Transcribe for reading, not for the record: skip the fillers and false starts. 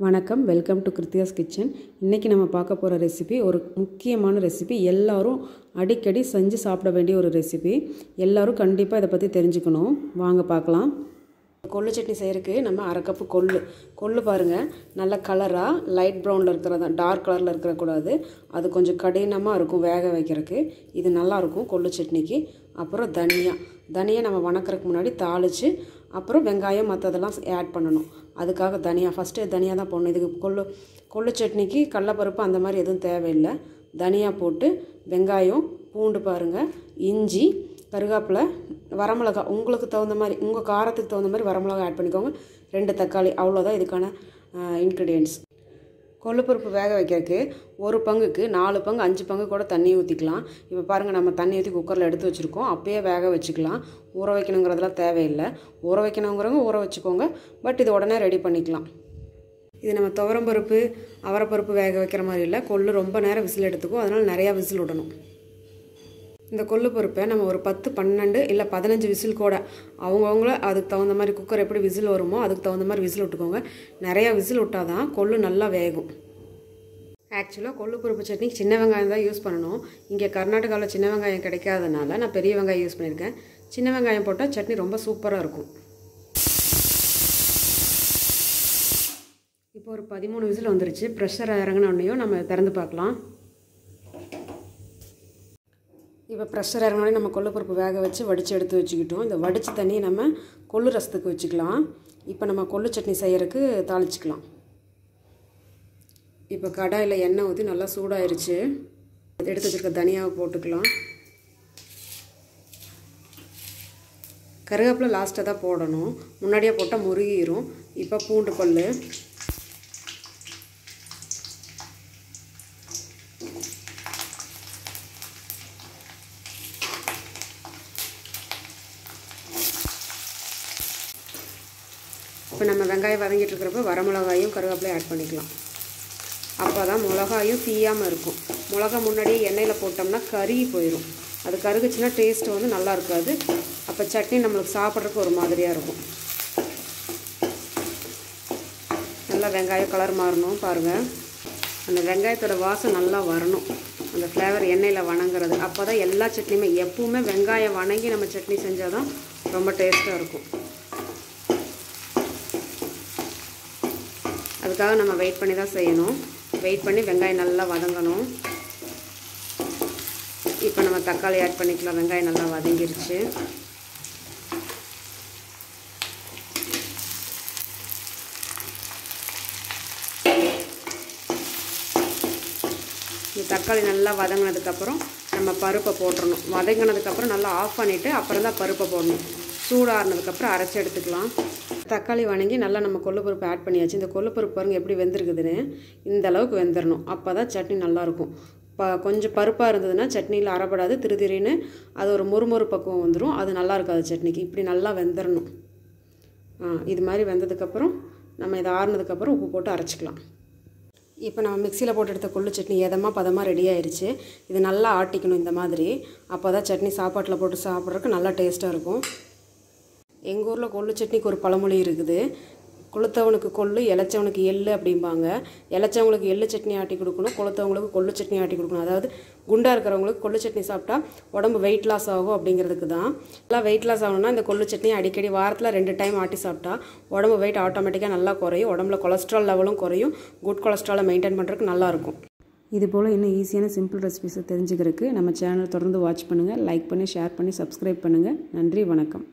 வணக்கம், welcome to கிருத்தியாஸ் kitchen. இன்றைக்கி நம்ம பார்க்க போகிற ரெசிபி ஒரு முக்கியமான ரெசிபி. எல்லோரும் அடிக்கடி செஞ்சு சாப்பிட வேண்டிய ஒரு ரெசிபி. எல்லோரும் கண்டிப்பாக இதை பற்றி தெரிஞ்சுக்கணும். வாங்க பார்க்கலாம். கொள்ளு சட்னி செய்கிறதுக்கு நம்ம அரை கப்பு கொள்ளு பாருங்கள், நல்ல கலராக லைட் ப்ரௌனில் இருக்கிறதா, டார்க் கலரில் இருக்கக்கூடாது. அது கொஞ்சம் கடினமாக இருக்கும் வேக வைக்கிறதுக்கு. இது நல்லாயிருக்கும் கொள்ளு சட்னிக்கு. அப்புறம் தனியா நம்ம வணக்கிறதுக்கு முன்னாடி தாளித்து அப்புறம் வெங்காயம் மற்றதெல்லாம் ஆட் பண்ணணும். அதுக்காக ஃபஸ்ட்டு தனியா தான் போடணும். இதுக்கு கொள்ளு சட்னிக்கு கடலைப்பருப்பு அந்த மாதிரி எதுவும் தேவையில்லை. தனியா போட்டு வெங்காயம், பூண்டு பாருங்கள், இஞ்சி, கருவேப்பிலை, வரமிளகா, உங்களுக்கு தகுந்த மாதிரி, உங்கள் காரத்துக்கு தகுந்த மாதிரி வரமிளகா ஆட் பண்ணிக்கோங்க. 2 தக்காளி, அவ்வளோதான் இதுக்கான இன்க்ரீடியன்ட்ஸ். கொள்ளுப்பருப்பு வேக வைக்கிறதுக்கு 1 பங்குக்கு 4 பங்கு 5 பங்கு கூட தண்ணி ஊற்றிக்கலாம். இப்போ பாருங்கள், நம்ம தண்ணி ஊற்றி குக்கரில் எடுத்து வச்சுருக்கோம். அப்பயே வேக வச்சுக்கலாம். ஊற வைக்கணுங்கிறதுலாம் தேவையில்லை. ஊற வைக்கணுங்கிறவங்க ஊற வச்சுக்கோங்க. பட் இது உடனே ரெடி பண்ணிக்கலாம். இது நம்ம துவரம்பருப்பு, அவரைப்பருப்பு வேக வைக்கிற மாதிரி இல்லை. கொள்ளு ரொம்ப நேரம் விசில் எடுத்துக்கும். அதனால் நிறையா விசில் விடணும். இந்த கொள்ளு பருப்பை நம்ம ஒரு 10, 12 இல்லை 15 விசில் கூட அவங்கவுங்கள அதுக்கு தகுந்த மாதிரி, குக்கர் எப்படி விசில் வருமோ அதுக்கு தகுந்த மாதிரி விசில் விட்டுக்கோங்க. நிறையா விசில் விட்டால் தான் கொள்ளு நல்லா வேகும். ஆக்சுவலாக கொள்ளு பருப்பு சட்னி சின்ன வெங்காயம் தான் யூஸ் பண்ணணும். இங்கே கர்நாடகாவில் சின்ன வெங்காயம் கிடைக்காதனால நான் பெரிய வெங்காயம் யூஸ் பண்ணியிருக்கேன். சின்ன வெங்காயம் போட்டால் சட்னி ரொம்ப சூப்பராக இருக்கும். இப்போ ஒரு 13 விசில் வந்துருச்சு. ப்ரெஷர் இறங்கினோடனையும் நம்ம திறந்து பார்க்கலாம். இப்போ ப்ரெஷர் இறங்கினோடனே நம்ம கொள்ளுப்பருப்பு வேக வச்சு வடித்து எடுத்து வச்சுக்கிட்டோம். இந்த வடித்த தண்ணியை நம்ம கொள்ளு ரசத்துக்கு வச்சுக்கலாம். இப்போ நம்ம கொள்ளு சட்னி செய்கிறதுக்கு தாளிச்சிக்கலாம். இப்போ கடாயில் எண்ணெய் ஊற்றி நல்லா சூடாயிருச்சு. எடுத்து வச்சுருக்க தனியாவை போட்டுக்கலாம். கருவேப்பிலை லாஸ்ட்டாக தான் போடணும். முன்னாடியே போட்டால் முருகிரும். இப்போ பூண்டு பல், இப்போ நம்ம வெங்காயம் வதங்கிட்டு இருக்கிறப்ப வரமிளகாயும் கருவேப்பிலையும் ஆட் பண்ணிக்கலாம். அப்போ தான் மிளகாயும் தீயாமல் இருக்கும். மிளகா முன்னாடியே எண்ணெயில் போட்டோம்னா கருகி போயிடும். அது கருகுச்சுன்னா டேஸ்ட்டு வந்து நல்லா இருக்காது. அப்போ சட்னி நம்மளுக்கு சாப்பிட்றதுக்கு ஒரு மாதிரியாக இருக்கும். நல்லா வெங்காயம் கலர் மாறணும் பாருங்கள். அந்த வெங்காயத்தோட வாசம் நல்லா வரணும். அந்த ஃப்ளேவர் எண்ணெயில் வணங்குறது. அப்போ தான் எல்லா சட்னியுமே, எப்பவுமே வெங்காயம் வணங்கி நம்ம சட்னி செஞ்சால் தான் ரொம்ப டேஸ்ட்டாக இருக்கும். அதுக்காக நம்ம வெயிட் பண்ணி தான் செய்யணும். வெயிட் பண்ணி வெங்காயம் நல்லா வதங்கணும். இப்போ நம்ம தக்காளி ஆட் பண்ணிக்கலாம். வெங்காயம் நல்லா வதங்கிருச்சு. இந்த தக்காளி நல்லா வதங்கினதுக்கப்புறம் நம்ம பருப்பை போட்டுடணும். வதங்கினதுக்கப்புறம் நல்லா ஆஃப் பண்ணிவிட்டு அப்புறம் தான் பருப்பை போடணும். சூடாறினதுக்கப்புறம் அரைச்சி எடுத்துக்கலாம். தக்காளி வணங்கி நல்லா நம்ம கொள்ளுப்பருப்பு ஆட் பண்ணியாச்சு. இந்த கொள்ளுப்பருப்பு பாருங்கள் எப்படி வெந்திருக்குதுன்னு. இந்த அளவுக்கு வெந்துடணும். அப்போ தான் சட்னி நல்லாயிருக்கும். கொஞ்சம் பருப்பாக இருந்ததுன்னா சட்னியில் அரைப்படாது, திருதிரின்னு அது ஒரு மொறு பக்குவம் வந்துடும். அது நல்லா இருக்காது சட்னிக்கு. இப்படி நல்லா வெந்துடணும். இது மாதிரி வெந்ததுக்கப்புறம் நம்ம இதை ஆறுனதுக்கப்புறம் உப்பு போட்டு அரைச்சிக்கலாம். இப்போ நம்ம மிக்சியில் போட்டு எடுத்த கொள்ளு சட்னி பதமாக ரெடி ஆயிடுச்சு. இது நல்லா ஆட்டிக்கணும் இந்த மாதிரி. அப்போ தான் சட்னி சாப்பாட்டில் போட்டு சாப்பிட்றதுக்கு நல்லா டேஸ்ட்டாக இருக்கும். எங்கள் ஊரில் கொள்ளு சட்னிக்கு ஒரு பழமொழி இருக்குது. கொளுத்தவனுக்கு கொள்ளு, இளைச்சவனுக்கு எள்ளு அப்படிம்பாங்க. இளைச்சவங்களுக்கு எள்ளு சட்னி ஆட்டி கொடுக்கணும், கொளுத்தவங்களுக்கு கொள்ளு சட்னி ஆட்டி கொடுக்கணும். அதாவது குண்டாக இருக்கிறவங்களுக்கு கொள்ளு சட்னி சாப்பிட்டா உடம்பு வெயிட் லாஸ் ஆகும் அப்படிங்கிறதுக்கு தான். எல்லாம் வெயிட் லாஸ் ஆகணும்னா இந்த கொள்ளு சட்னி அடிக்கடி வாரத்தில் 2 டைம் ஆட்டி சாப்பிட்டா உடம்பு வெயிட் ஆட்டோமேட்டிக்காக நல்லா குறையும். உடம்புல கொலஸ்ட்ரால் லெவலும் குறையும். குட் கொலஸ்ட்ராலை மெயின்டைன் பண்ணுறதுக்கு நல்லாயிருக்கும். இதுபோல் இன்னும் ஈஸியான சிம்பிள் ரெசிபிஸை தெரிஞ்சுக்கிறதுக்கு நம்ம சேனல் தொடர்ந்து வாட்ச் பண்ணுங்கள். லைக் பண்ணி, ஷேர் பண்ணி, சப்ஸ்கிரைப் பண்ணுங்கள். நன்றி, வணக்கம்.